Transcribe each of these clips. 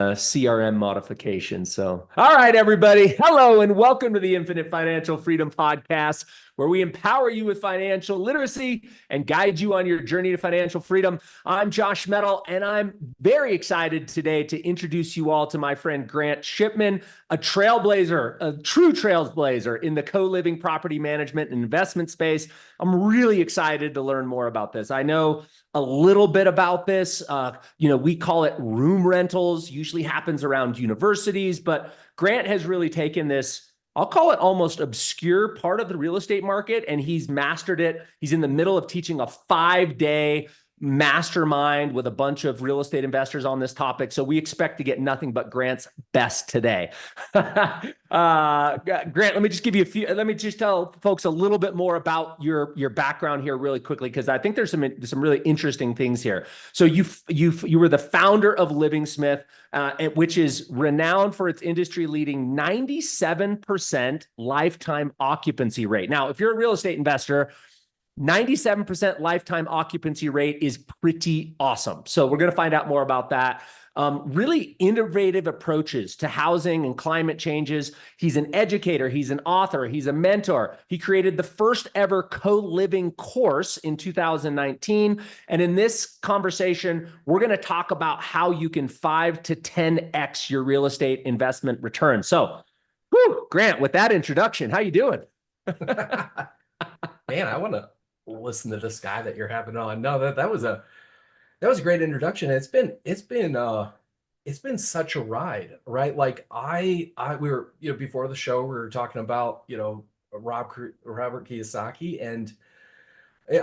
CRM modification. So, all right, everybody. Hello, and welcome to the Infinite Financial Freedom Podcast, where we empower you with financial literacy and guide you on your journey to financial freedom. I'm Josh Mettle, and I'm very excited today to introduce you all to my friend Grant Shipman, a trailblazer, a true trailblazer in the co-living property management and investment space. I'm really excited to learn more about this. I know a little bit about this. We call it room rentals, usually happens around universities, but Grant has really taken this, I'll call it almost obscure part of the real estate market, and he's mastered it. He's in the middle of teaching a 5-day mastermind with a bunch of real estate investors on this topic. So we expect to get nothing but Grant's best today. Grant, let me just tell folks a little bit more about your background here really quickly, because I think there's some really interesting things here. So you were the founder of Living Smith, which is renowned for its industry leading 97% lifetime occupancy rate. Now, if you're a real estate investor, 97% lifetime occupancy rate is pretty awesome. So we're going to find out more about that. Really innovative approaches to housing and climate changes. He's an educator. He's an author. He's a mentor. He created the first ever co-living course in 2019. And in this conversation, we're going to talk about how you can 5 to 10x your real estate investment return. So, Grant, with that introduction, how you doing? Man, I want to listen to this guy that you're having on. No, that was a great introduction. It's been such a ride, right? Like we were, before the show, we were talking about, Robert Kiyosaki, and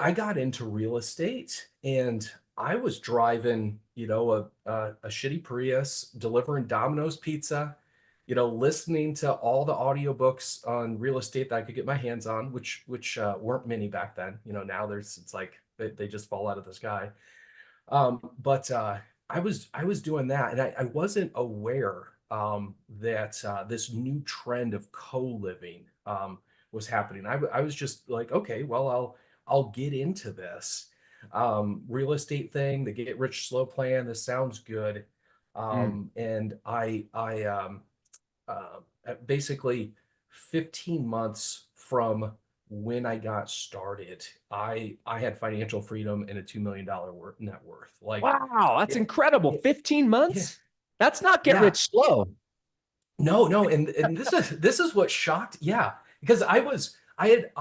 I got into real estate, and I was driving, a shitty Prius, delivering Domino's pizza, listening to all the audiobooks on real estate that I could get my hands on, which weren't many back then. Now it's like they just fall out of the sky. But I was doing that, and I wasn't aware that this new trend of co-living was happening. I was just like, okay, well, I'll get into this real estate thing, the get rich slow plan. This sounds good. And basically 15 months from when I got started, I had financial freedom and a $2 million net worth. Like, Wow, that's yeah, incredible. yeah, 15 yeah, months? That's not get yeah. rich slow. No, no, and this is what shocked. Yeah, because I had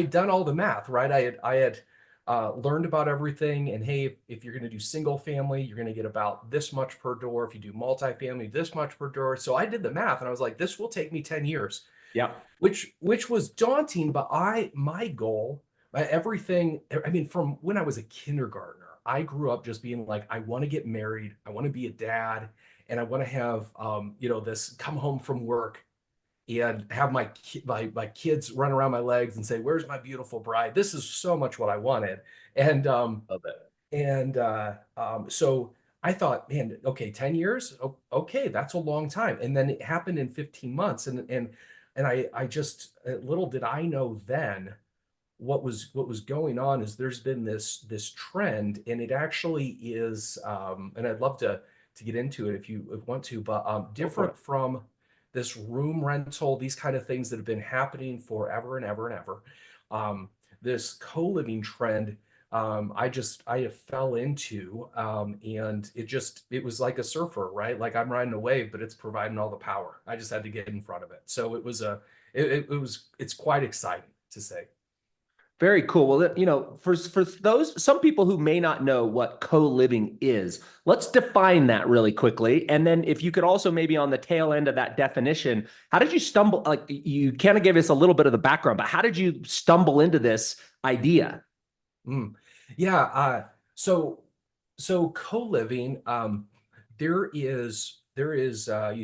done all the math, right? I had learned about everything, and hey, if you're going to do single family, you're going to get about this much per door. If you do multifamily, this much per door. So I did the math, and I was like, this will take me 10 years, Yeah. which was daunting. But my goal, everything. I mean, from when I was a kindergartner, I grew up just being like, I want to get married, I want to be a dad, and I want to have this come home from work and have my kids run around my legs and say, "Where's my beautiful bride?" This is so much what I wanted, and Love it. so I thought, man, okay, 10 years, okay, that's a long time. And then it happened in 15 months, and I just little did I know then what was going on is there's been this trend, and it actually is, and I'd love to get into it if you want to, but Go for different it. from this room rental, these kind of things that have been happening forever and ever and ever. This co-living trend, I have fell into, and it was like a surfer, right? Like I'm riding a wave, but it's providing all the power. I just had to get in front of it. So it's quite exciting to say. Very cool. Well, for those some people who may not know what co-living is, let's define that really quickly. And then if you could also maybe on the tail end of that definition, how did you stumble? Like you kind of gave us a little bit of the background, but how did you stumble into this idea? Mm. Yeah. So co-living, you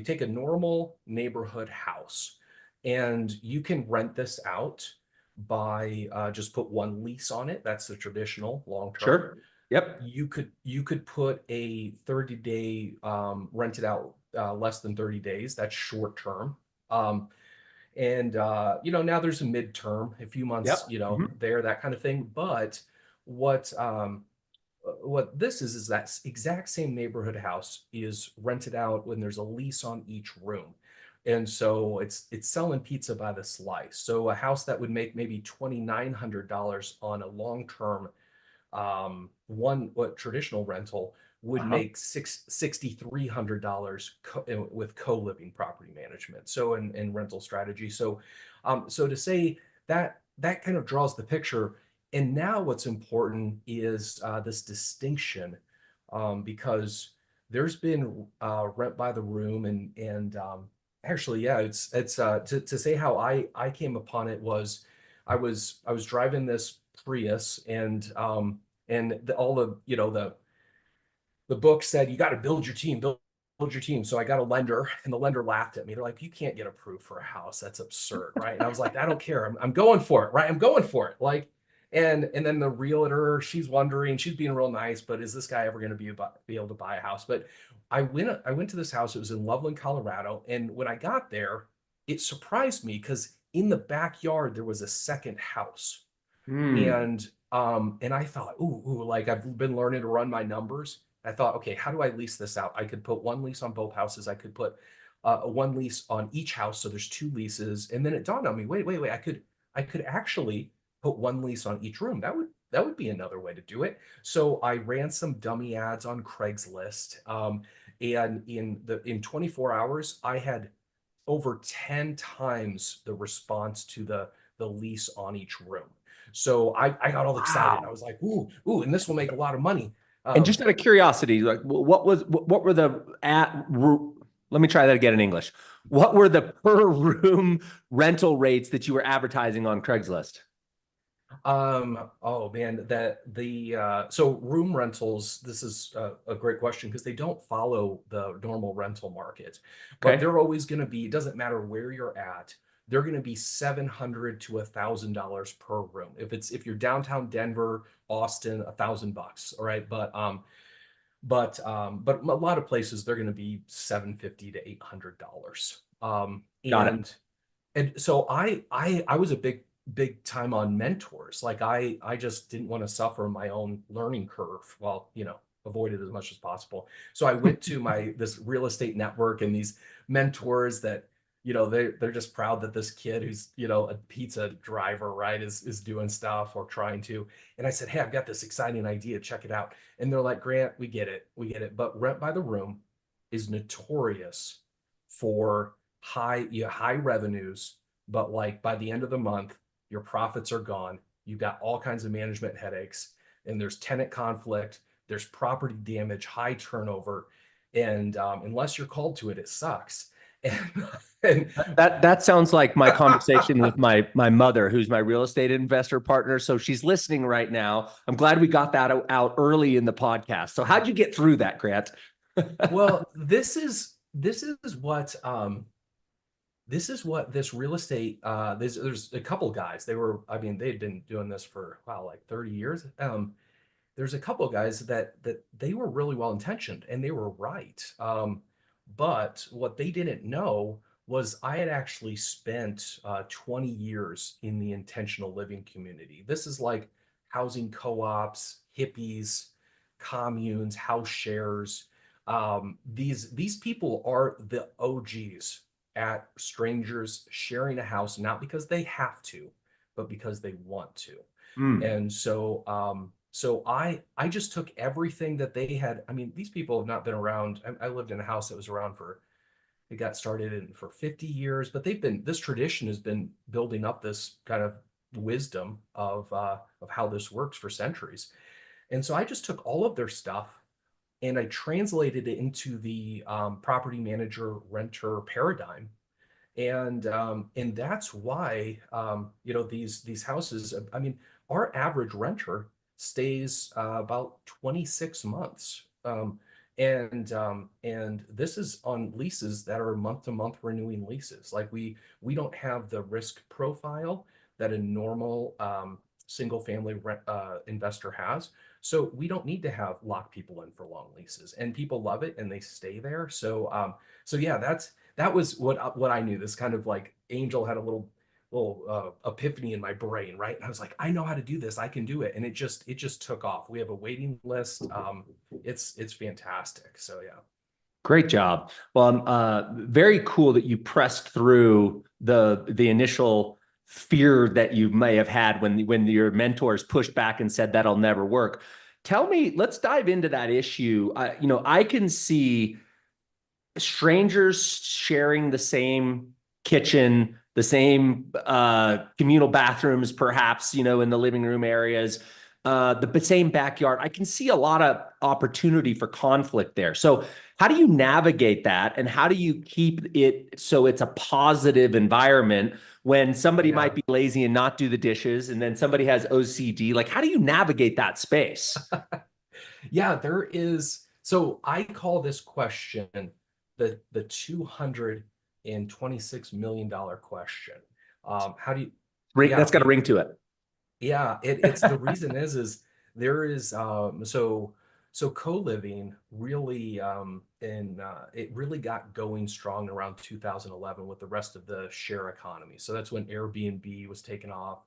take a normal neighborhood house, and you can rent this out by just put one lease on it. That's the traditional long term. Sure. Yep. You could put a 30-day rented out, less than 30 days. That's short term. And now there's a midterm, a few months, Yep. Mhm. there, that kind of thing. But what what this is that exact same neighborhood house is rented out when there's a lease on each room. And so it's selling pizza by the slice. So a house that would make maybe $2,900 on a long-term one what traditional rental would Wow. make $6,300 with co-living property management. So in rental strategy. So to say that that kind of draws the picture. And now what's important is this distinction, because there's been rent by the room and actually, yeah, it's to say how I came upon it was I was driving this Prius and all the the book said you got to build your team, build your team. So I got a lender, and the lender laughed at me. They're like, "You can't get approved for a house. That's absurd, right?" And I was like, "I don't care. I'm going for it, right? I'm going for it." Like, and then the realtor, she's wondering, she's being real nice, but is this guy ever going to be able to buy a house? But I went to this house. It was in Loveland, Colorado, and when I got there, it surprised me because in the backyard there was a second house. Hmm. And I thought, ooh, like I've been learning to run my numbers. I thought, okay, how do I lease this out? I could put one lease on both houses. I could put one lease on each house, so there's two leases. And then it dawned on me, wait, I could actually put one lease on each room. That would be another way to do it. So I ran some dummy ads on Craigslist, and in 24 hours, I had over 10 times the response to the lease on each room. So I got all excited. I Wow. was like, ooh, and this will make a lot of money. And Um, just out of curiosity, like what were the let me try that again in English. What were the per room rental rates that you were advertising on Craigslist? oh man, so room rentals, this is a great question because they don't follow the normal rental market, but Okay. they're always going to be, it doesn't matter where you're at, they're going to be 700 to $1,000 per room. If you're downtown Denver, Austin, $1,000. All right. But a lot of places they're going to be 750 to $800. Got it. And so I was a big time on mentors. Like I just didn't want to suffer my own learning curve. Well, avoid it as much as possible. So I went to my this real estate network and these mentors that they're just proud that this kid who's a pizza driver, right, is doing stuff or trying to. And I said, hey, I've got this exciting idea, check it out. And they're like, Grant, we get it, but rent by the room is notorious for high revenues, but like by the end of the month, your profits are gone. You've got all kinds of management headaches, and there's tenant conflict, there's property damage, high turnover, and unless you're called to it, it sucks. And, and That sounds like my conversation with my mother, who's my real estate investor partner. So she's listening right now. I'm glad we got that out early in the podcast. So how'd you get through that, Grant? well, this is what this real estate there's a couple guys. They'd been doing this for wow, like 30 years. There's a couple of guys that they were really well intentioned and they were right. But what they didn't know was I had actually spent 20 years in the intentional living community. This is like housing co-ops, hippies, communes, house shares. These people are the OGs at strangers sharing a house, not because they have to, but because they want to. Mm. And so I just took everything that they had. I mean, these people have not been around. I lived in a house that was around it got started in for 50 years, but this tradition has been building up this kind of wisdom of how this works for centuries. And so I just took all of their stuff and I translated it into the property manager renter paradigm. And that's why these houses. I mean, our average renter stays about 26 months, and this is on leases that are month to month renewing leases. Like we don't have the risk profile that a normal single family investor has. So we don't need to have lock people in for long leases, and people love it and they stay there. So yeah, that was what I knew. This kind of like Angel had a epiphany in my brain, right? And I was like, I know how to do this. I can do it. And it just took off. We have a waiting list. It's fantastic. So yeah. Great job. Well, very cool that you pressed through the initial fear that you may have had when your mentors pushed back and said that'll never work. Tell me, let's dive into that issue. I can see strangers sharing the same kitchen, the same communal bathrooms, perhaps, in the living room areas, the same backyard. I can see a lot of opportunity for conflict there. So, how do you navigate that? And how do you keep it so it's a positive environment when somebody Yeah. might be lazy and not do the dishes, and then somebody has OCD? Like, how do you navigate that space? Yeah, there is. So I call this question the $226 million question. How do you, That's yeah, got a ring to it. yeah, it's the reason is there is so co-living really and it really got going strong around 2011 with the rest of the share economy. So that's when Airbnb was taken off,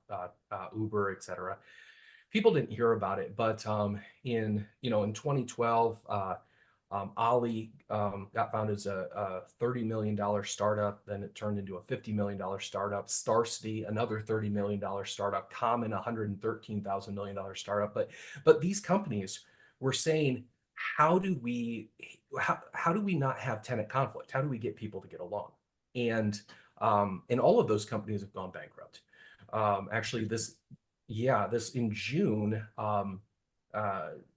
Uber, etc. People didn't hear about it, but in 2012, Ali got founded as a $30 million startup. Then it turned into a $50 million startup. Starcity, another $30 million startup. Common, $113,000 startup. But these companies were saying, how do we not have tenant conflict? How do we get people to get along? And all of those companies have gone bankrupt. Actually, this in June,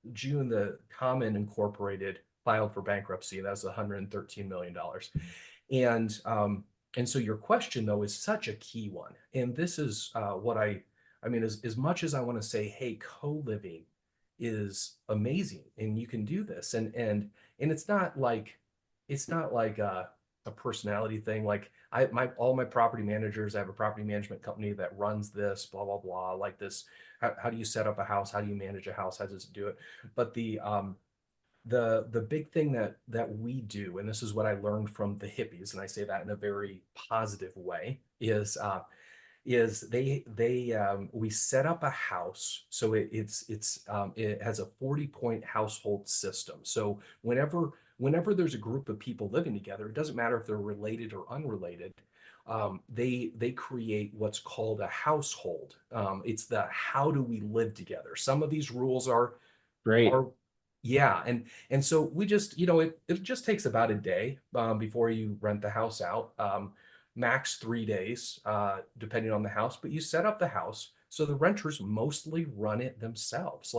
the Common Incorporated filed for bankruptcy. That's $113 million. And so your question though is such a key one. And this is what I mean, as much as I want to say, hey, co-living is amazing and you can do this. And it's not like a personality thing. Like all my property managers, I have a property management company that runs this, blah, blah, blah, like this. How do you set up a house? How do you manage a house? How does it do it? But the big thing that we do, and this is what I learned from the hippies, and I say that in a very positive way, is we set up a house so it has a 40-point household system. So whenever there's a group of people living together, it doesn't matter if they're related or unrelated. They create what's called a household. It's the how do we live together. Some of these rules Great. are yeah, and so we just it just takes about a day before you rent the house out. Max 3 days, depending on the house. But you set up the house so the renters mostly run it themselves.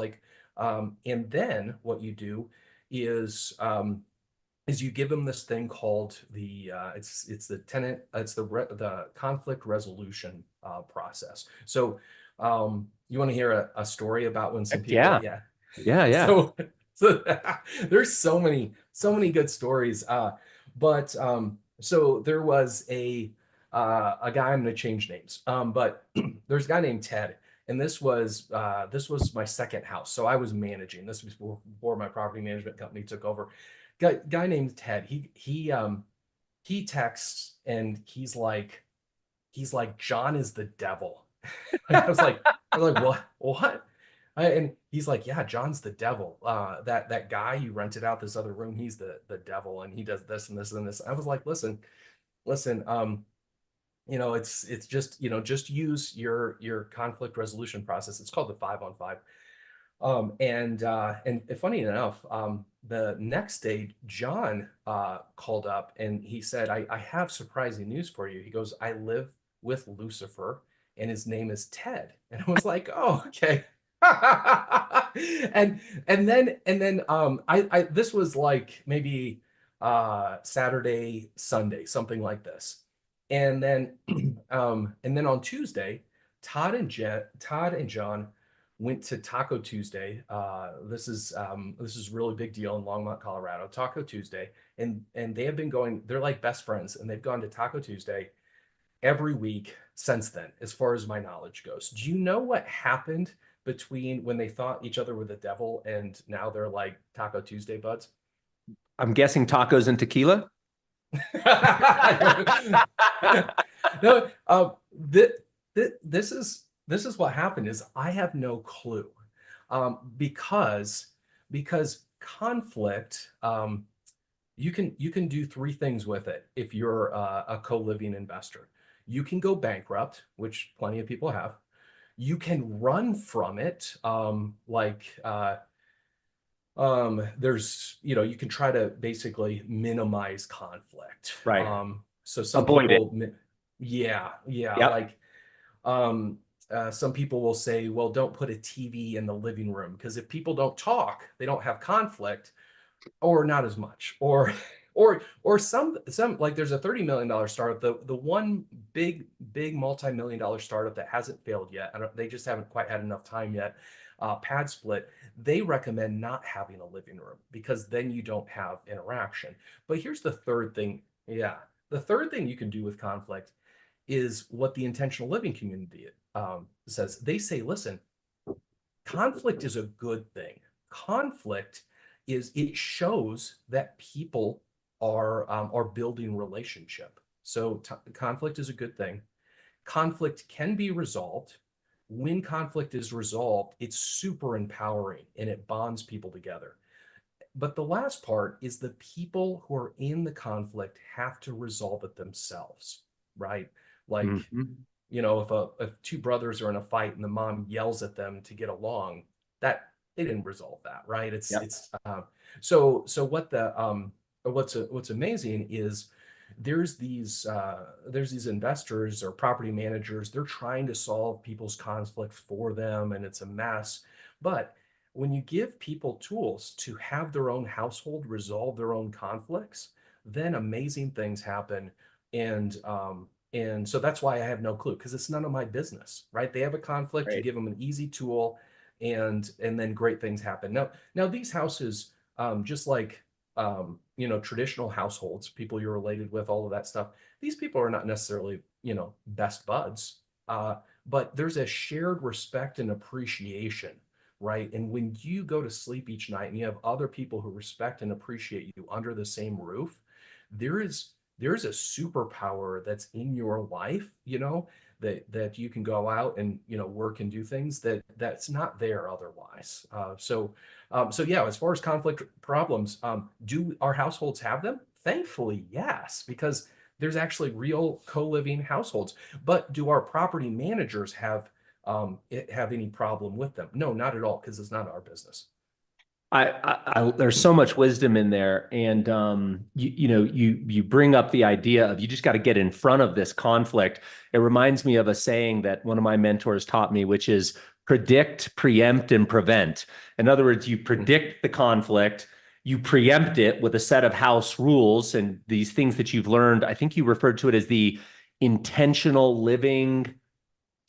And then what you do is you give them this thing called the conflict resolution process. So you want to hear a story about when some Heck people, yeah. yeah. Yeah. Yeah. So there's so many good stories. But so there was a guy, I'm going to change names, but there's a guy named Ted, and this was my second house. So I was managing this before my property management company took over. Guy named Ted. He texts and he's like John is the devil. I was like, what? And he's like, yeah, John's the devil. That guy you rented out this other room, he's the devil, and he does this and this and this. I was like, listen, it's just just use your conflict resolution process. It's called the 5-on-5. And funny enough, the next day, John called up and he said, I have surprising news for you. He goes, I live with Lucifer and his name is Ted. And I was like, oh, okay. And then I this was like maybe Saturday, Sunday, something like this. And then on Tuesday, Todd and John went to Taco Tuesday. This is really big deal in Longmont, Colorado. Taco Tuesday, and they have been going. They're like best friends, and they've gone to Taco Tuesday every week since then, as far as my knowledge goes. Do you know what happened between when they thought each other were the devil and now they're like Taco Tuesday buds? I'm guessing tacos and tequila. No, this is what happened is I have no clue. Because conflict, you can do three things with it if you're a co-living investor. You can go bankrupt, which plenty of people have. You can run from it, there's, you can try to basically minimize conflict. Right. So some Avoid it. people, yeah, Yep. some people will say, well, don't put a TV in the living room because if people don't talk, they don't have conflict, or not as much, or some like there's a $30 million startup, the one big multi-million dollar startup that hasn't failed yet. They just haven't quite had enough time yet. Pad Split, they recommend not having a living room because then you don't have interaction. But here's the third thing. Yeah, the third thing you can do with conflict is what the intentional living community says. They say, listen, conflict is a good thing. Conflict it shows that people are building relationship. So conflict is a good thing. Conflict can be resolved. When conflict is resolved, it's super empowering and it bonds people together. But the last part is the people who are in the conflict have to resolve it themselves, right? Like, if two brothers are in a fight and the mom yells at them to get along, that they didn't resolve that, right? Yep. So what's amazing is there's these investors or property managers, they're trying to solve people's conflict for them, and it's a mess. But when you give people tools to have their own household resolve their own conflicts, then amazing things happen. And so that's why I have no clue, because it's none of my business, right? They have a conflict, you Right. give them an easy tool, and then great things happen. Now these houses, just like traditional households, people you're related with, all of that stuff, these people are not necessarily, best buds. But there's a shared respect and appreciation, right? And when you go to sleep each night and you have other people who respect and appreciate you under the same roof, there's a superpower that's in your life, that you can go out and work and do things that's not there otherwise. So yeah, as far as conflict problems, do our households have them? Thankfully, yes, because there's actually real co-living households. But do our property managers have any problem with them? No, not at all, because it's not our business. There's so much wisdom in there, and you bring up the idea of you just got to get in front of this conflict. It reminds me of a saying that one of my mentors taught me, which is predict, preempt, and prevent. In other words, you predict the conflict, you preempt it with a set of house rules and these things that you've learned. I think you referred to it as the intentional living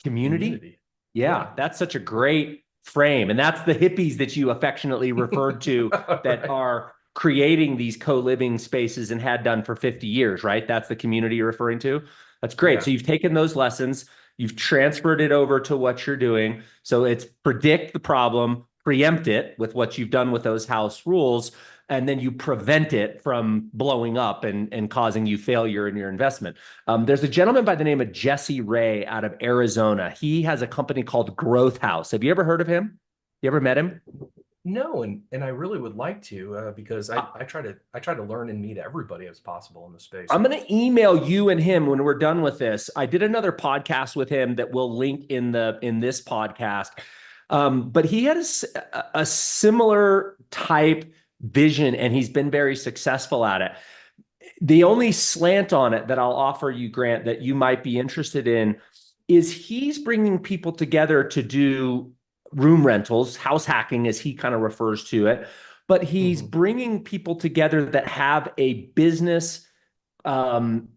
community. Yeah, that's such a great frame. And that's the hippies that you affectionately referred to that Right. are creating these co-living spaces and had done for 50 years, right? That's the community you're referring to. That's great. Yeah. So you've taken those lessons, you've transferred it over to what you're doing. So it's predict the problem, preempt it with what you've done with those house rules, and then you prevent it from blowing up and causing you failure in your investment. There's a gentleman by the name of Jesse Ray out of Arizona. He has a company called Growth House. Have you ever heard of him? You ever met him? No, and I really would like to, because I try to learn and meet everybody as possible in the space. I'm going to email you and him when we're done with this. I did another podcast with him that we'll link in this podcast. But he had a similar type vision, and he's been very successful at it. The only slant on it that I'll offer you, Grant, that you might be interested in is he's bringing people together to do room rentals, house hacking, as he kind of refers to it. But he's bringing people together that have a business and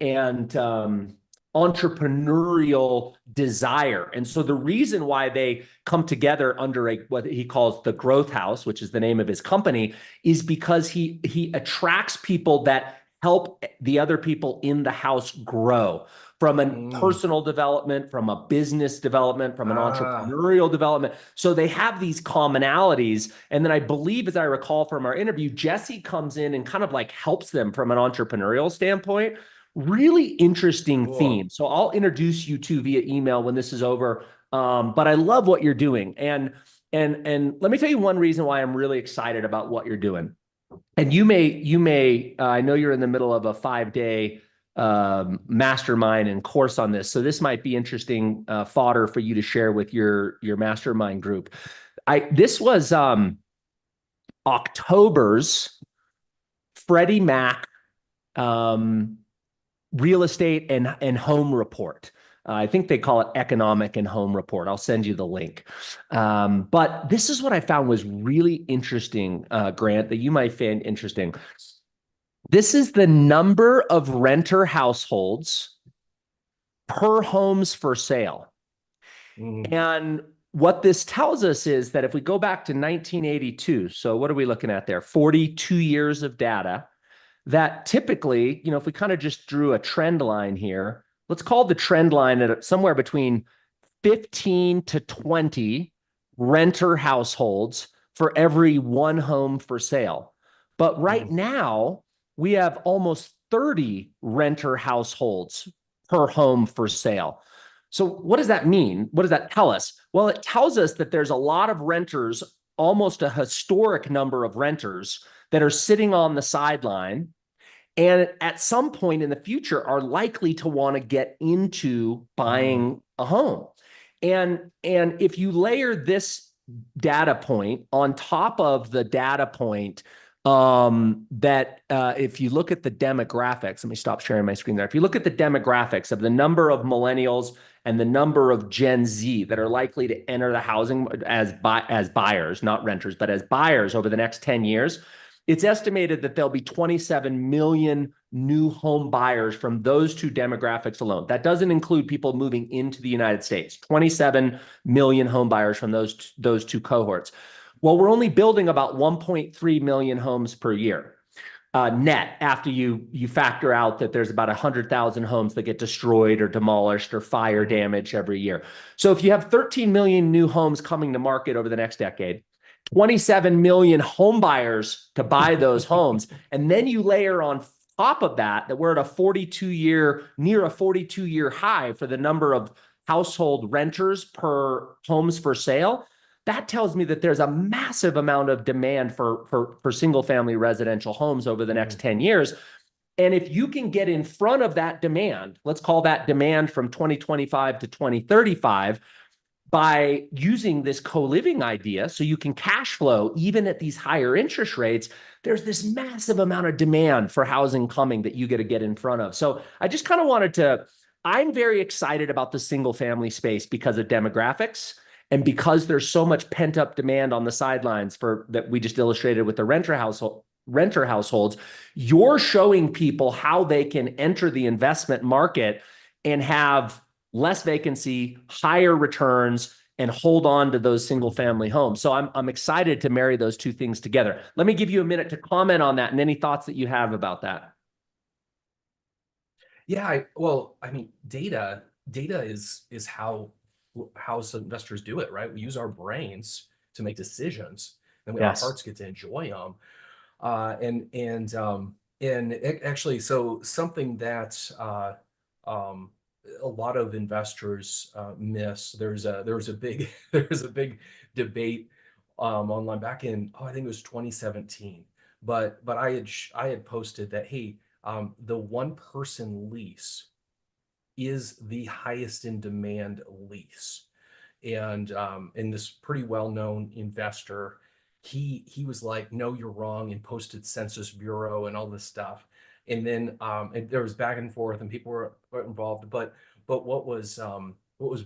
entrepreneurial desire. And so the reason why they come together under what he calls the Growth House, which is the name of his company, is because he attracts people that help the other people in the house grow. from a Mm. personal development, from a business development, from an Ah. entrepreneurial development. So they have these commonalities. And then I believe, as I recall from our interview, Jesse comes in and kind of like helps them from an entrepreneurial standpoint. Really interesting Cool. theme. So I'll introduce you to via email when this is over. But I love what you're doing. And let me tell you one reason why I'm really excited about what you're doing. And I know you're in the middle of a 5-day mastermind and course on this, so this might be interesting fodder for you to share with your mastermind group. This was October's Freddie Mac um, real estate and home report. I think they call it economic and home report. I'll send you the link. But this is what I found was really interesting, Grant, that you might find interesting. This is the number of renter households per homes for sale. Mm. And what this tells us is that if we go back to 1982, so what are we looking at there? 42 years of data, that typically, if we kind of just drew a trend line here, let's call the trend line at somewhere between 15 to 20 renter households for every one home for sale. But right Mm. now, we have almost 30 renter households per home for sale. So, what does that mean? What does that tell us? Well, it tells us that there's a lot of renters, almost a historic number of renters that are sitting on the sideline and at some point in the future are likely to want to get into Mm. buying a home. And if you layer this data point on top of the data point that if you look at the demographics, let me stop sharing my screen there. If you look at the demographics of the number of millennials and the number of Gen Z that are likely to enter the housing as buyers, not renters, but as buyers over the next 10 years, it's estimated that there'll be 27 million new home buyers from those two demographics alone. That doesn't include people moving into the United States. 27 million home buyers from those two cohorts. Well, we're only building about 1.3 million homes per year. Net after you factor out that there's about 100,000 homes that get destroyed or demolished or fire damage every year. So if you have 13 million new homes coming to market over the next decade, 27 million home buyers to buy those homes, and then you layer on top of that we're at near a 42-year high for the number of household renters per homes for sale. That tells me that there's a massive amount of demand for single family residential homes over the next 10 years. And if you can get in front of that demand, let's call that demand from 2025 to 2035, by using this co-living idea so you can cash flow even at these higher interest rates, there's this massive amount of demand for housing coming that you got to get in front of. So I just kind of I'm very excited about the single family space because of demographics and because there's so much pent up demand on the sidelines for that we just illustrated with the renter households. You're showing people how they can enter the investment market and have less vacancy, higher returns, and hold on to those single family homes. So I'm excited to marry those two things together. Let me give you a minute to comment on that and any thoughts that you have about that. Yeah, I mean, data is how some investors do it, right? We use our brains to make decisions, and our Yes. hearts get to enjoy them. Actually, so something that a lot of investors miss. There was a big there was a big debate online back in, I think it was 2017. But I had posted that, hey, the one person lease is the highest in demand lease. And this pretty well-known investor, he was like, no, you're wrong, and posted Census Bureau and all this stuff. And then and there was back and forth and people were involved. But what was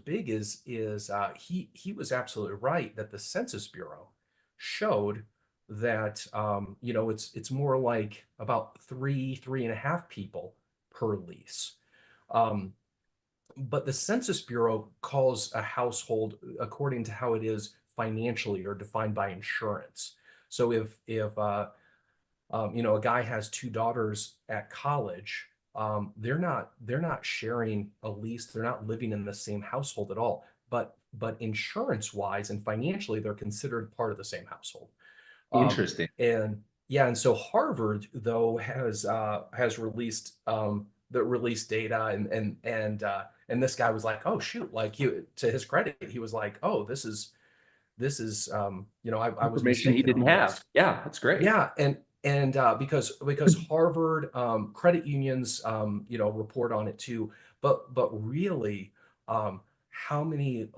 big is he was absolutely right that the Census Bureau showed that it's more like about three and a half people per lease. Um, but the Census Bureau calls a household according to how it is financially or defined by insurance. So if a guy has two daughters at college, they're not sharing a lease. They're not living in the same household at all. But insurance wise and financially, they're considered part of the same household. Um, Interesting. and yeah, and so Harvard though has released the released data, and this guy was like, oh shoot, like to his credit, he was like, oh, this is I was Information he mistaken didn't on have. this. Yeah, that's great. Yeah, and because Harvard credit unions report on it too, but really how many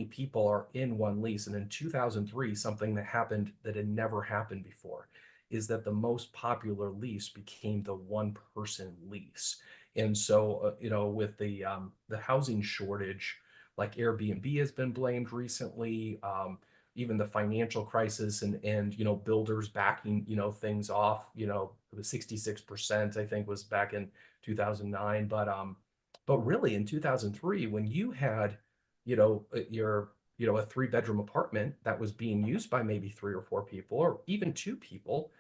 people are in one lease? And in 2003, something that happened that had never happened before is that the most popular lease became the one person lease. And so with the housing shortage, like Airbnb has been blamed recently. Even the financial crisis and builders backing things off, it was 66% I think was back in 2009. But really in 2003, when you had your a three-bedroom apartment that was being used by maybe three or four people or even two people,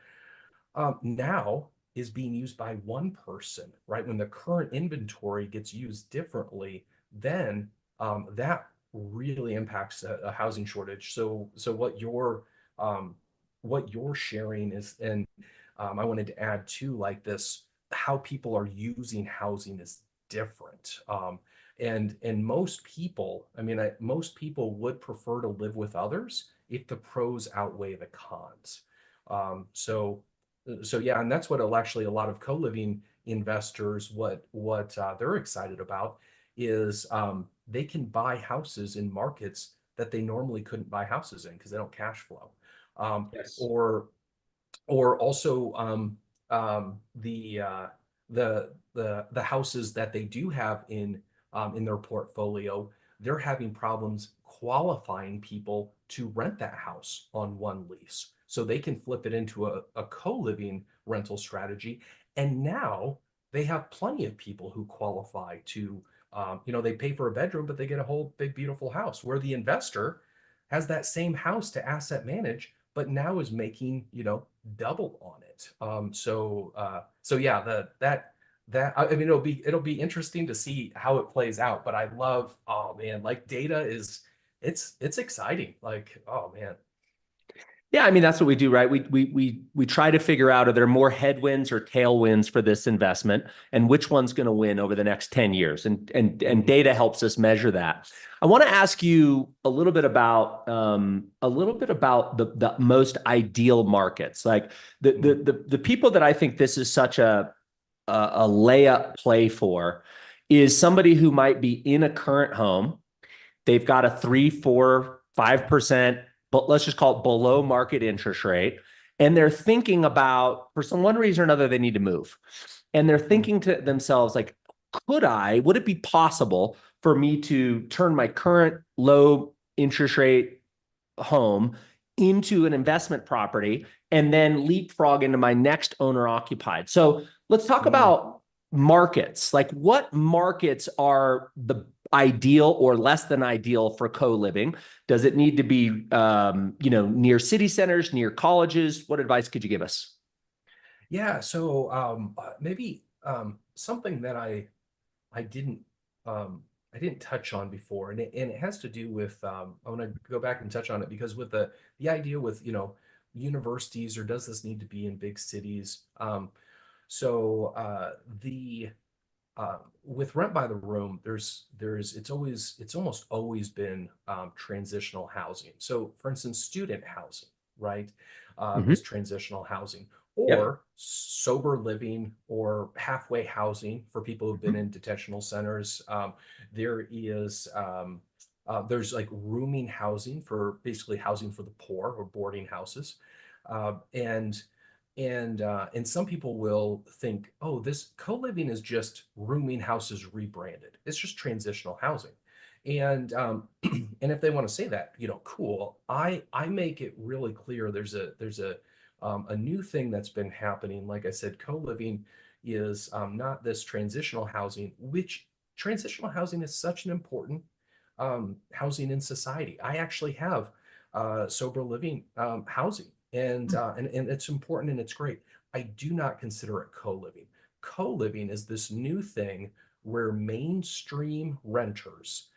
now is being used by one person, right? When the current inventory gets used differently, then that really impacts a housing shortage. So what you're sharing is, and I wanted to add too, like this, how people are using housing is different. And most people, most people would prefer to live with others if the pros outweigh the cons. So yeah, and that's what actually a lot of co-living investors, what they're excited about is they can buy houses in markets that they normally couldn't buy houses in because they don't cash flow. Um, Yes. or or also the houses that they do have in their portfolio, they're having problems qualifying people to rent that house on one lease. So they can flip it into a co-living rental strategy. And now they have plenty of people who qualify to, they pay for a bedroom, but they get a whole big, beautiful house where the investor has that same house to asset manage, but now is making, double on it. So yeah, it'll be interesting to see how it plays out. But I love, oh man, like data is it's exciting. Like, oh man. Yeah, I mean that's what we do, right? We try to figure out, are there more headwinds or tailwinds for this investment, and which one's going to win over the next 10 years, and Mhm. data helps us measure that. I want to ask you a little bit about the most ideal markets, like the people that I think this is such a layup play for is somebody who might be in a current home. They've got a 3, 4, 5%, but let's just call it below market interest rate. And they're thinking about, for some one reason or another, they need to move. And they're Mhm. thinking to themselves, like, would it be possible for me to turn my current low interest rate home into an investment property and then leapfrog into my next owner occupied? So let's talk Mhm. about markets. Like, what markets are the ideal or less than ideal for co-living? Does it need to be, near city centers, near colleges? What advice could you give us? Yeah, so maybe something that I didn't I didn't touch on before, and it has to do with I want to go back and touch on it because with the idea with universities, or does this need to be in big cities? So the with rent by the room, it's almost always been transitional housing. So for instance, student housing, right, Mhm. is transitional housing, Yep. or sober living or halfway housing for people who've been Mhm. in detentional centers. There's like rooming housing for basically housing for the poor, or boarding houses. And some people will think, oh, this co-living is just rooming houses rebranded. It's just transitional housing. And if they want to say that, cool. I make it really clear there's a new thing that's been happening. Like I said, co-living is not this transitional housing, which transitional housing is such an important housing in society. I actually have sober living housing, and it's important and it's great. I do not consider it co-living. co-living is this new thing where mainstream renters,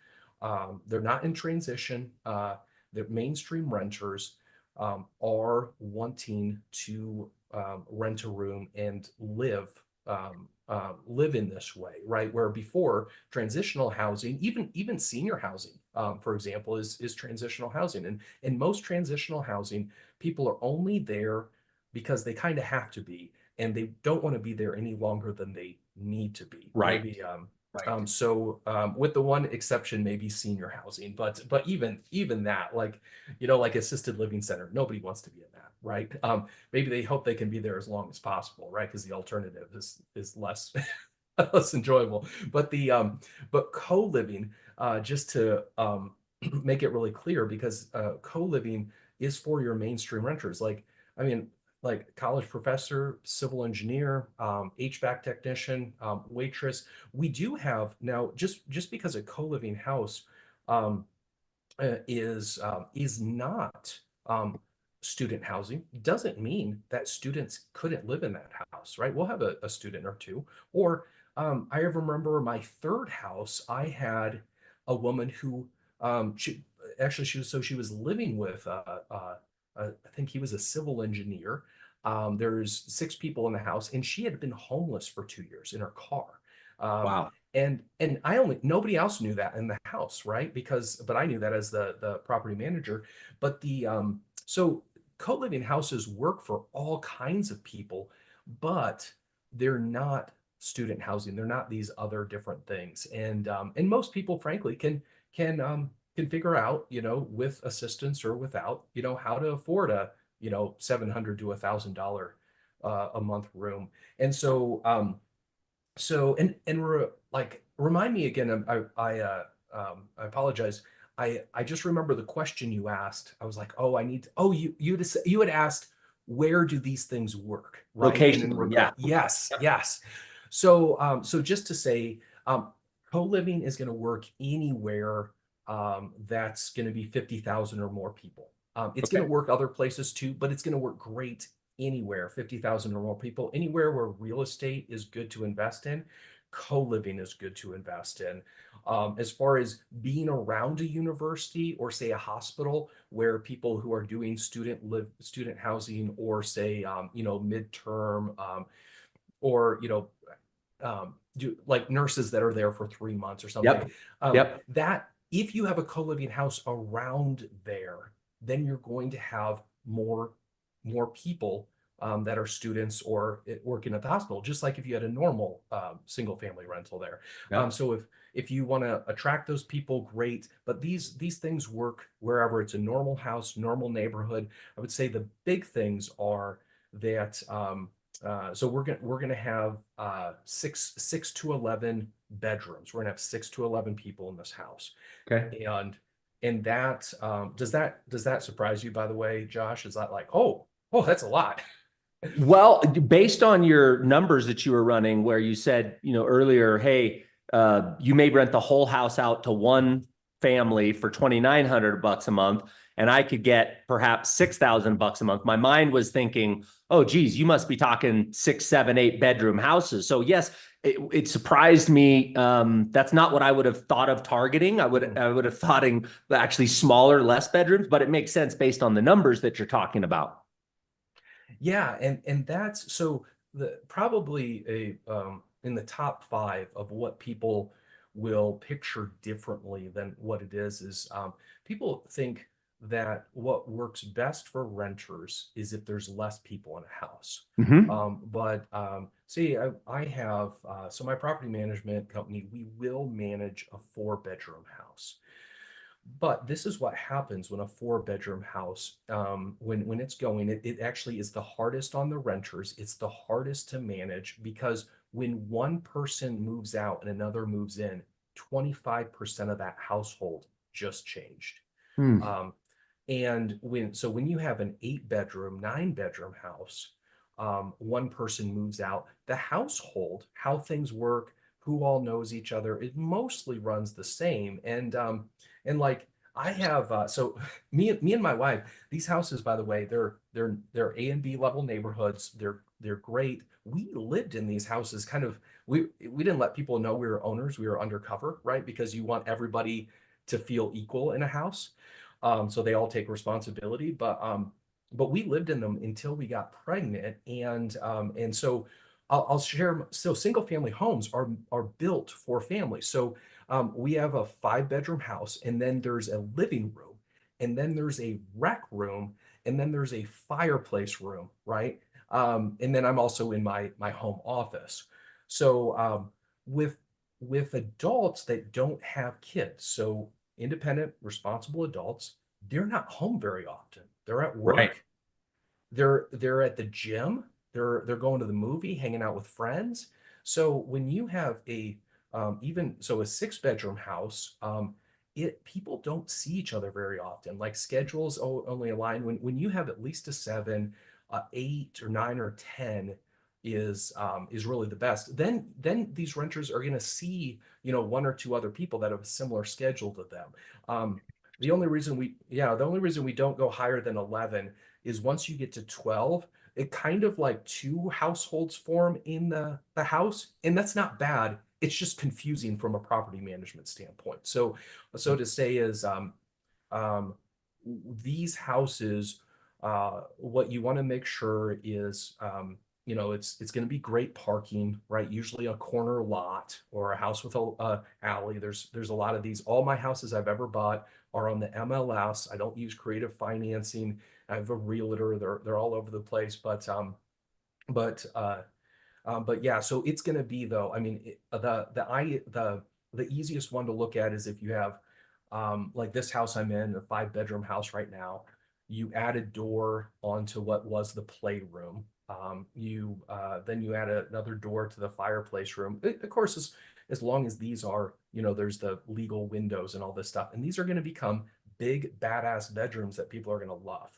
they're not in transition, they're mainstream renters, are wanting to rent a room and live in this way, right? Where before transitional housing, even senior housing, for example, is transitional housing, and most transitional housing, people are only there because they kind of have to be, and they don't want to be there any longer than they need to be. Right. Maybe so with the one exception, maybe senior housing, but even that, like, like assisted living center, nobody wants to be in that, right? Maybe they hope they can be there as long as possible, right? Because the alternative is less less enjoyable. But co-living, just to make it really clear, because co-living is for your mainstream renters. Like, I mean, like college professor, civil engineer, HVAC technician, waitress. We do have now, just because a co-living house um, is not student housing, doesn't mean that students couldn't live in that house, right? We'll have a student or two. Or I remember my third house, I had a woman who she was living with I think he was a civil engineer. There's 6 people in the house, and she had been homeless for 2 years in her car. Um, Wow. and nobody else knew that in the house, right? But I knew that as the property manager. But so co-living houses work for all kinds of people, but they're not student housing. They're not these other different things. And most people, frankly, can figure out, with assistance or without, how to afford a, $700 to $1,000 a month room. And like, remind me again. I apologize. I just remember the question you asked. I was like, oh, I need to, oh, you had asked, where do these things work, right? And in Location. regard, Yeah. yes, Yep. yes. So just to say, co-living is going to work anywhere that's going to be 50,000 or more people. It's going Okay. to work other places too, but it's going to work great anywhere, 50,000 or more people, anywhere where real estate is good to invest in, co-living is good to invest in. As far as being around a university or say a hospital where people who are doing student housing, or say midterm, or do like nurses that are there for 3 months or something, Yep. Yep. that if you have a co-living house around there, then you're going to have more people that are students or working at the hospital, just like if you had a normal single family rental there. Yep. So if you want to attract those people, great. But these things work wherever it's a normal house, normal neighborhood. I would say the big things are that so we're gonna have 6 to 11 bedrooms. We're gonna have 6 to 11 people in this house, Okay. and that does that surprise you? By the way, Josh, is that like, oh, that's a lot? Well, based on your numbers that you were running, where you said, earlier, hey, you may rent the whole house out to one family for 2,900 bucks a month, and I could get perhaps 6,000 bucks a month. My mind was thinking, oh, geez, you must be talking 6, 7, 8 bedroom houses. So yes, it surprised me. That's not what I would have thought of targeting. I would have thought in actually smaller, less bedrooms, but it makes sense based on the numbers that you're talking about. Yeah, and that's so the probably a in the top 5 of what people will picture differently than what it is people think that what works best for renters is if there's less people in a house. Mm-hmm. But see, I have so my property management company, we will manage a 4-bedroom house. But this is what happens when a 4-bedroom house, when it's going, it actually is the hardest on the renters. It's the hardest to manage because when one person moves out and another moves in, 25% of that household just changed. Hmm. Um, and when you have an 8-bedroom, 9-bedroom house, one person moves out, the household, how things work, who all knows each other, it mostly runs the same. And like I have so me and my wife, these houses, by the way, they're A and B level neighborhoods. They're great. We lived in these houses kind of we didn't let people know we were owners. We were undercover, right? Because you want everybody to feel equal in a house. So they all take responsibility. But we lived in them until we got pregnant. And so I'll share. So single family homes are built for families. So we have a 5 bedroom house, and then there's a living room, and then there's a rec room, and then there's a fireplace room, right? And then I'm also in my home office. So with with adults that don't have kids, so independent, responsible adults, they're not home very often. They're at Right. work, they're at the gym, they're going to the movie, hanging out with friends. So when you have a even so a 6 bedroom house, it people don't see each other very often. Like schedules only align when you have at least a seven, 8 or 9 or 10 is really the best. Then these renters are going to see, one or two other people that have a similar schedule to them. Um, the only reason we don't go higher than 11 is once you get to 12, it kind of like two households form in the house, and that's not bad. It's just confusing from a property management standpoint. So to say is um, these houses, what you want to make sure is, it's going to be great parking, right? Usually a corner lot or a house with a alley. There's a lot of these. All my houses I've ever bought are on the MLS. I don't use creative financing. I have a realtor. They're all over the place, but but yeah, so it's going to be though. I mean, the easiest one to look at is if you have like this house I'm in, a 5 bedroom house right now. You add a door onto what was the playroom. You then you add another door to the fireplace room. Of course, as long as these are, there's the legal windows and all this stuff, and these are going to become big badass bedrooms that people are going to love.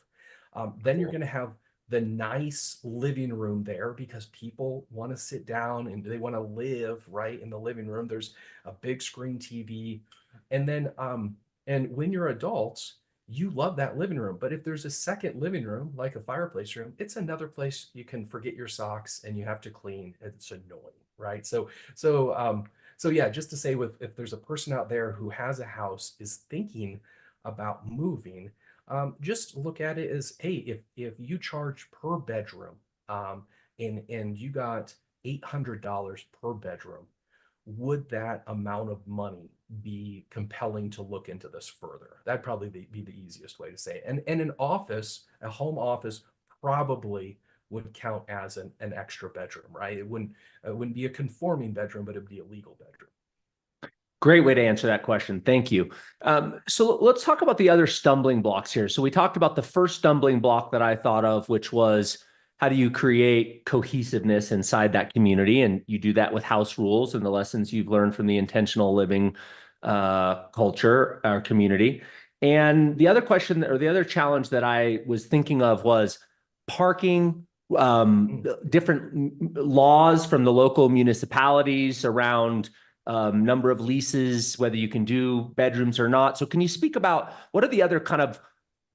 Then you're Cool. going to have the nice living room there because people want to sit down and they want to live right in the living room. There's a big screen TV. And when you're adults, you love that living room. But if there's a second living room, like a fireplace room, it's another place you can forget your socks and you have to clean. It's annoying, right? So yeah, just to say with if there's a person out there who has a house, is thinking about moving, just look at it as, hey, if you charge per bedroom, um, and you got $800 per bedroom, would that amount of money be compelling to look into this further? That'd probably be the easiest way to say it. And an office, a home office, probably would count as an extra bedroom, right? It wouldn't be a conforming bedroom, but it'd be a legal bedroom. Great way to answer that question. Thank you. So let's talk about the other stumbling blocks here. So we talked about the first stumbling block that I thought of, which was how do you create cohesiveness inside that community? And you do that with house rules and the lessons you've learned from the intentional living culture or community. And the other question or the other challenge that I was thinking of was parking, Mm. different laws from the local municipalities around number of leases, whether you can do bedrooms or not. So can you speak about what are the other kind of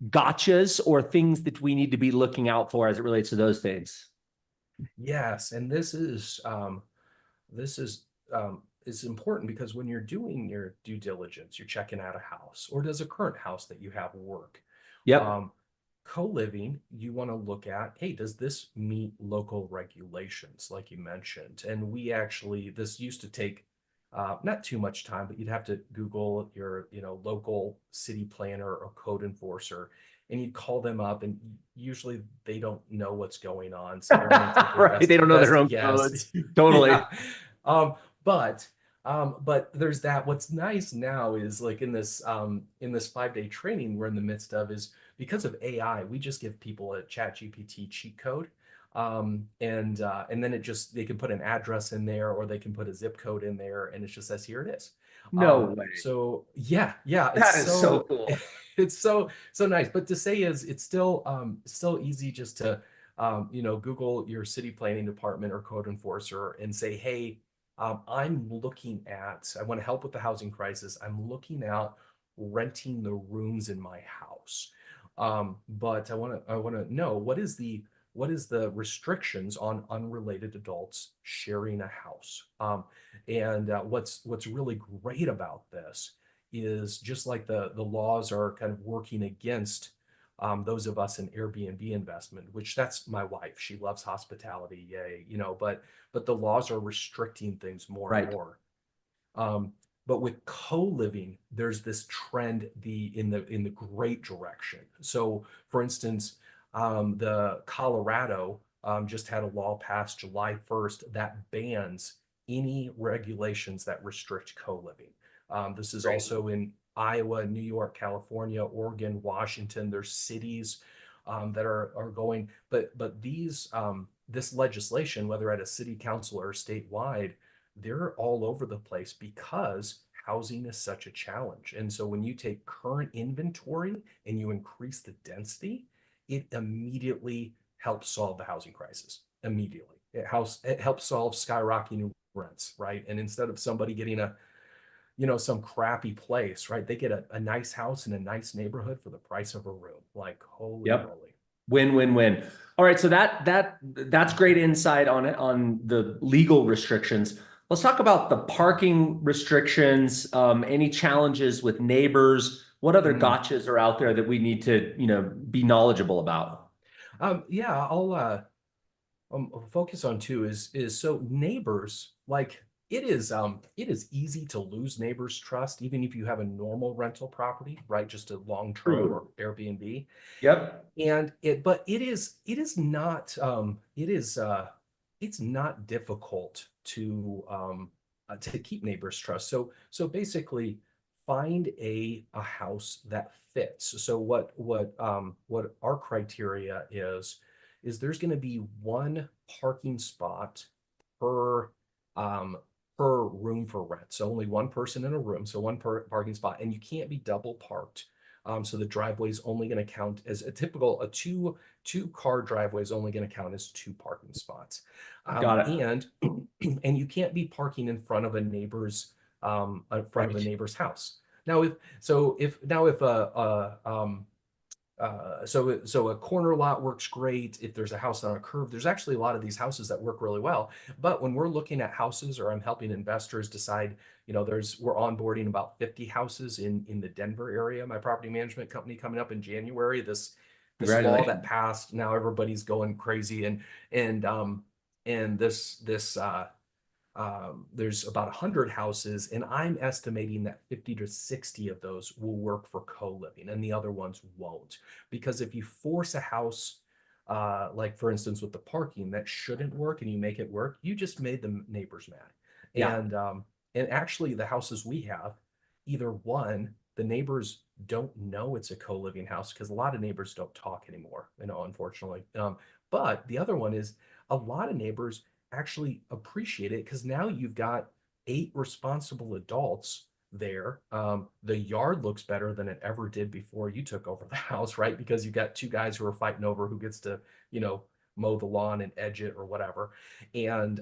gotchas or things that we need to be looking out for as it relates to those things? Yes, and this is important because when you're doing your due diligence, you're checking out a house, or does a current house that you have work? Yep. Um, Co-living, you want to look at, hey, does this meet local regulations, like you mentioned? And we actually, this used to take not too much time, but you'd have to Google your, local city planner or code enforcer, and you'd call them up, and usually they don't know what's going on, so they're going to take their Right. They don't know their best own guess. codes. Totally. Yeah. Um, but but there's that. What's nice now is like in this 5 day training we're in the midst of is because of AI, we just give people a chat GPT cheat code. And then they can put an address in there or they can put a zip code in there and it just says here it is. No way. So yeah, it's That is so so cool. it's so nice. But to say is it's still easy just to Google your city planning department or code enforcer and say, hey, I want to help with the housing crisis. I'm looking at renting the rooms in my house. But I want to know what is the restrictions on unrelated adults sharing a house. And what's really great about this is just like the laws are kind of working against those of us in Airbnb investment, which that's my wife. She loves hospitality, yay, but the laws are restricting things more and Right. more. Um, but with co-living, there's this trend in the great direction. So, for instance, the Colorado just had a law passed July 1st that bans any regulations that restrict co-living. This is Great. also in Iowa, New York, California, Oregon, Washington. There's cities that are going, but this legislation, whether at a city council or statewide, they're all over the place because housing is such a challenge. And so when you take current inventory and you increase the density, it immediately helps solve the housing crisis. Immediately. It helps solve skyrocketing rents, right? And instead of somebody getting some crappy place, right? They get a nice house in a nice neighborhood for the price of a room. Like, holy Yep. moly. Win, win, win. All right, so that's great insight on it, on the legal restrictions. Let's talk about the parking restrictions. Any challenges with neighbors? What other Mm. gotchas are out there that we need to, be knowledgeable about? Yeah, focus on too is so neighbors, like it is easy to lose neighbors trust even if you have a normal rental property, right, just a long term or True. Airbnb. Yep. And it is not it's not difficult to keep neighbors trust. So basically find a house that fits. So what our criteria is there's going to be one parking spot per um per room for rent. So only one person in a room, so one per parking spot, and you can't be double parked. So the driveway is only going to count as a two car driveway is only going to count as two parking spots. Got it. And and you can't be parking in front of a Right. neighbor's house. Now if a corner lot works great. If there's a house on a curve, there's actually a lot of these houses that work really well. But when we're looking at houses, or I'm helping investors decide, we're onboarding about 50 houses in the Denver area. My property management company coming up in January. This law that Congratulations. passed, now everybody's going crazy, and there's about 100 houses, and I'm estimating that 50 to 60 of those will work for co-living, and the other ones won't. Because if you force a house, like for instance with the parking, that shouldn't work, and you make it work, you just made the neighbors mad. Yeah. And actually, the houses we have, either one, the neighbors don't know it's a co-living house because a lot of neighbors don't talk anymore, unfortunately. But the other one is a lot of neighbors actually appreciate it because now you've got 8 responsible adults there. The yard looks better than it ever did before you took over the house, right? Because you've got 2 guys who are fighting over who gets to, mow the lawn and edge it or whatever. And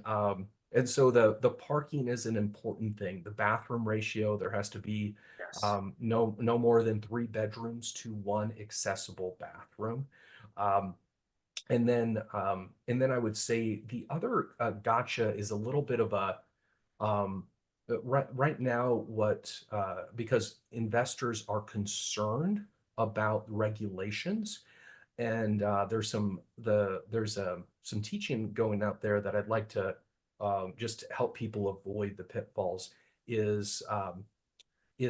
so the parking is an important thing. The bathroom ratio, there has to be Yes. no more than 3 bedrooms to 1 accessible bathroom. Um, and then I would say the other gotcha is a little bit of a right now what because investors are concerned about regulations, and there's some teaching going out there that I'd like to just help people avoid the pitfalls is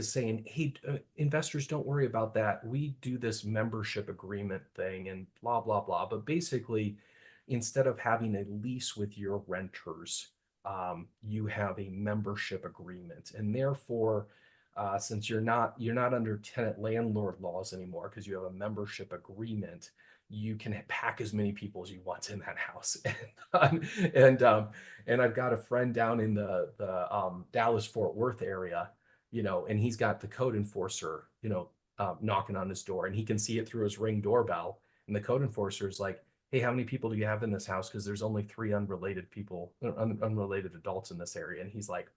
saying, hey, investors, don't worry about that. We do this membership agreement thing and blah, blah, blah. But basically, instead of having a lease with your renters, you have a membership agreement. And therefore, since you're not under tenant landlord laws anymore because you have a membership agreement, you can pack as many people as you want in that house. And and I've got a friend down in the Dallas Fort Worth area, and he's got the code enforcer, knocking on his door, and he can see it through his Ring doorbell. And the code enforcer is like, "Hey, how many people do you have in this house? Because there's only 3 unrelated people, unrelated adults in this area." And he's like,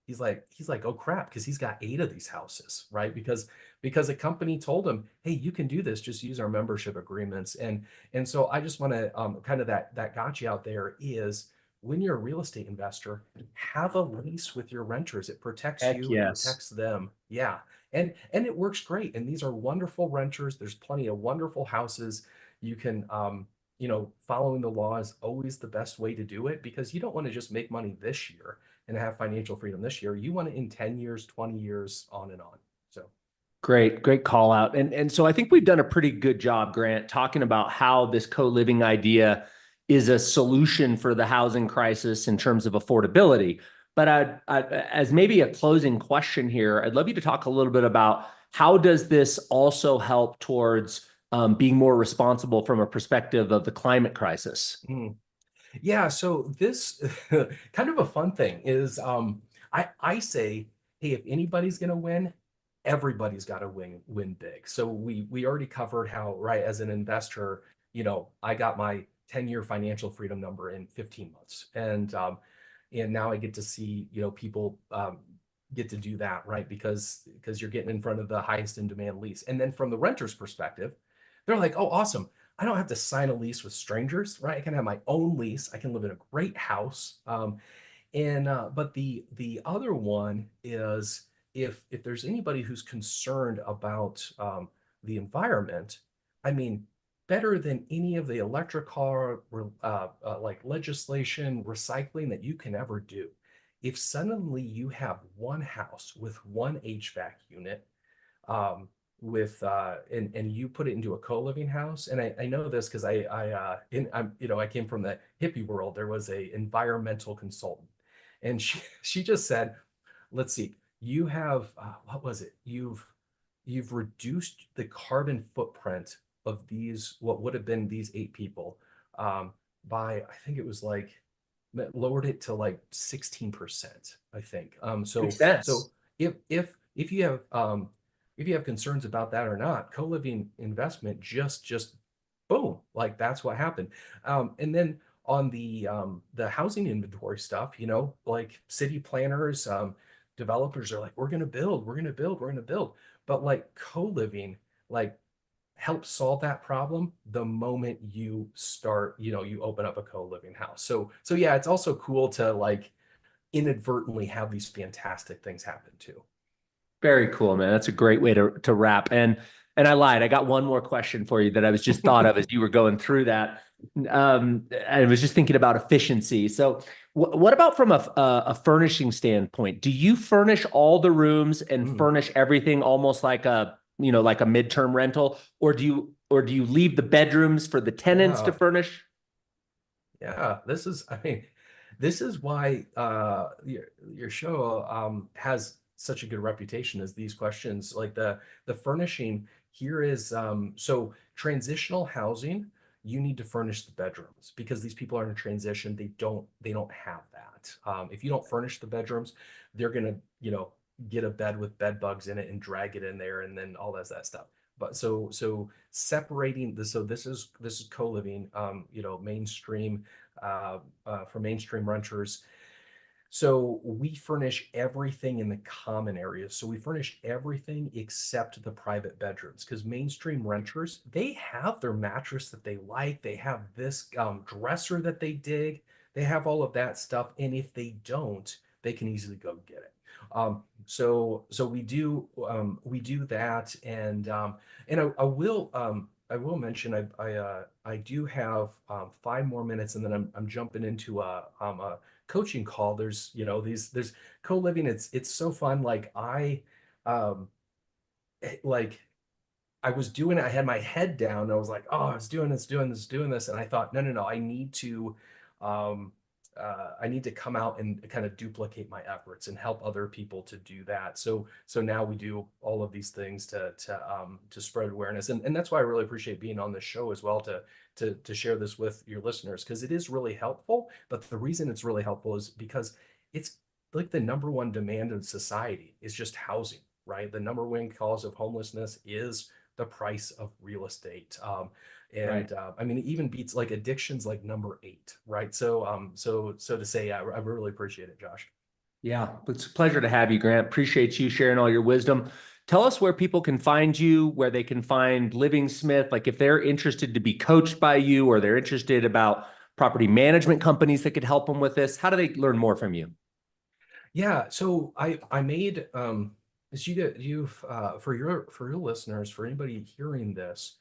he's like, oh crap, because he's got 8 of these houses, right? Because a company told him, hey, you can do this, just use our membership agreements. And so I just want to kind of that got you out there is when you're a real estate investor, have a lease with your renters. It protects Heck you, it yes. protects them. Yeah. And it works great. And these are wonderful renters. There's plenty of wonderful houses. You can following the law is always the best way to do it because you don't want to just make money this year and have financial freedom this year. You want it in 10 years, 20 years, on and on. So Great call out. And so I think we've done a pretty good job, Grant, talking about how this co-living idea is a solution for the housing crisis in terms of affordability. But as maybe a closing question here, I'd love you to talk a little bit about how does this also help towards being more responsible from a perspective of the climate crisis? mm. Yeah, so this kind of a fun thing is I say, hey, if anybody's gonna win, everybody's got to win big. So we already covered how, right, as an investor, I got my 10-year financial freedom number in 15 months. And now I get to see, people get to do that, right? Because you're getting in front of the highest in demand lease. And then from the renter's perspective, they're like, oh, awesome. I don't have to sign a lease with strangers, right? I can have my own lease. I can live in a great house. And but the other one is if there's anybody who's concerned about the environment, I mean, better than any of the electric car like legislation, recycling that you can ever do. If suddenly you have one house with one HVAC unit, um, and you put it into a co-living house, and I know this because I came from the hippie world. There was a environmental consultant, and she just said, let's see, you have what was it? You've reduced the carbon footprint of these what would have been these 8 people by I think it was like lowered it to like 16%, I think. Makes So sense. if you have concerns about that or not, co-living investment just boom, like that's what happened. And then on the housing inventory stuff, like city planners, developers are like, we're gonna build, we're gonna build, we're gonna build. But like co-living, like help solve that problem the moment you start, you open up a co-living house. So yeah, it's also cool to like inadvertently have these fantastic things happen too. Very cool, man. That's a great way to wrap. And I lied. I got one more question for you that I was just thought of as you were going through that. I was just thinking about efficiency. So, what about from a furnishing standpoint? Do you furnish all the rooms and Mm, furnish everything almost like like a midterm rental, or do you leave the bedrooms for the tenants to yeah. furnish? Yeah, I mean, this is why your show has such a good reputation as these questions. Like the furnishing here is so transitional housing, you need to furnish the bedrooms because these people are in transition. They don't have that. If you don't furnish the bedrooms, they're gonna, get a bed with bed bugs in it and drag it in there and then all that stuff. But so separating this, so this is co-living, mainstream for mainstream renters. So we furnish everything in the common areas. So we furnish everything except the private bedrooms because mainstream renters, they have their mattress that they like. They have this dresser that they dig. They have all of that stuff. And if they don't, they can easily go get it. So we do that. And I will mention I do have 5 more minutes, and then I'm jumping into a coaching call. There's there's co-living. It's so fun. Um like I was doing it. I had my head down. And I was like, oh, I was doing this, doing this, doing this, and I thought, no, um, I need to come out and kind of duplicate my efforts and help other people to do that. So now we do all of these things to spread awareness, and that's why I really appreciate being on this show as well to share this with your listeners because it is really helpful. But the reason it's really helpful is because it's like the number one demand in society is just housing, right? The number one cause of homelessness is the price of real estate. Right. And I mean, it even beats like addictions like number 8, right? So to say, I really appreciate it, Josh. Yeah, it's a pleasure to have you, Grant. Appreciate you sharing all your wisdom. Tell us where people can find you, where they can find Living Smith, like if they're interested to be coached by you or they're interested about property management companies that could help them with this. How do they learn more from you? Yeah, so I made as you get you've for your listeners, for anybody hearing this,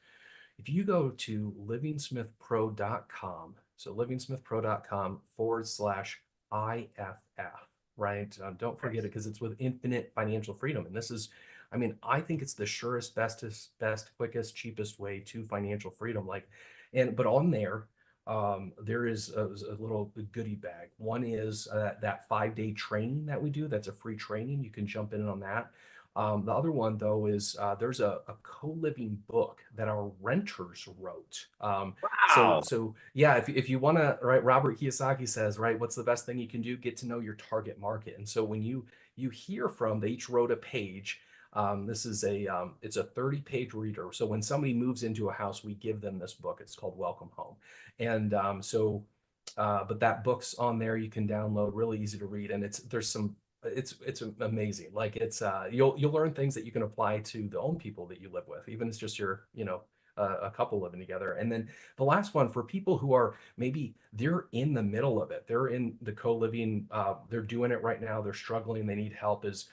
if you go to livingsmithpro.com, so livingsmithpro.com/IFF, right? Don't forget it because it's with infinite financial freedom. And this is, I mean, I think it's the surest, quickest, cheapest way to financial freedom. But on there, there is a little goodie bag. One is that 5 day training that we do. That's a free training. You can jump in on that. The other one, though, is there's a co-living book that our renters wrote. Wow. So yeah, if you want to, right, Robert Kiyosaki says, right, what's the best thing you can do? Get to know your target market. And so when you hear from, they each wrote a page. This is it's a 30-page reader. So when somebody moves into a house, we give them this book. It's called Welcome Home. And but that book's on there. You can download, really easy to read, and it's amazing. Like you'll learn things that you can apply to the own people that you live with, even if it's just your, a couple living together. And then the last one for people who are maybe they're in the middle of it, they're in the co-living, they're doing it right now, they're struggling, they need help, is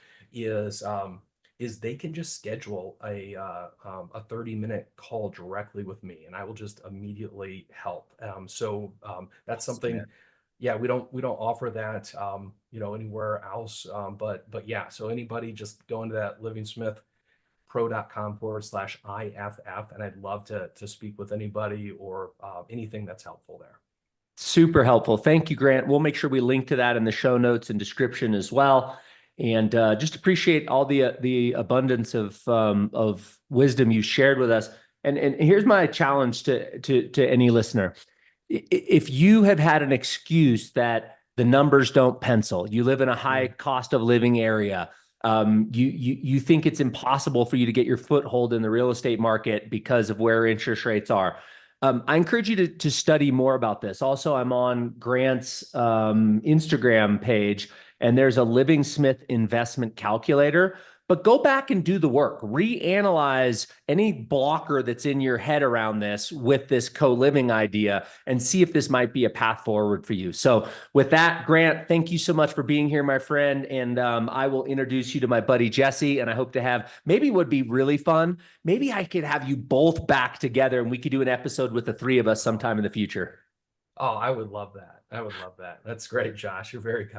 is they can just schedule a 30-minute call directly with me, and I will just immediately help. That's Awesome, something. man. Yeah, we don't offer that anywhere else. But yeah, so anybody just go into that livingsmithpro.com/IFF, and I'd love to speak with anybody or anything that's helpful there. Super helpful. Thank you, Grant. We'll make sure we link to that in the show notes and description as well. And just appreciate all the abundance of wisdom you shared with us. And here's my challenge to any listener. If you have had an excuse that the numbers don't pencil, you live in a high Mm. cost of living area, you think it's impossible for you to get your foothold in the real estate market because of where interest rates are. I encourage you to study more about this. Also, I'm on Grant's Instagram page, and there's a Living Smith investment calculator. But go back and do the work. Reanalyze any blocker that's in your head around this with this co-living idea and see if this might be a path forward for you. So with that, Grant, thank you so much for being here, my friend. And I will introduce you to my buddy, Jesse. And I hope to have, maybe would be really fun. Maybe I could have you both back together and we could do an episode with the three of us sometime in the future. Oh, I would love that. I would love that. That's great, Josh. You're very kind.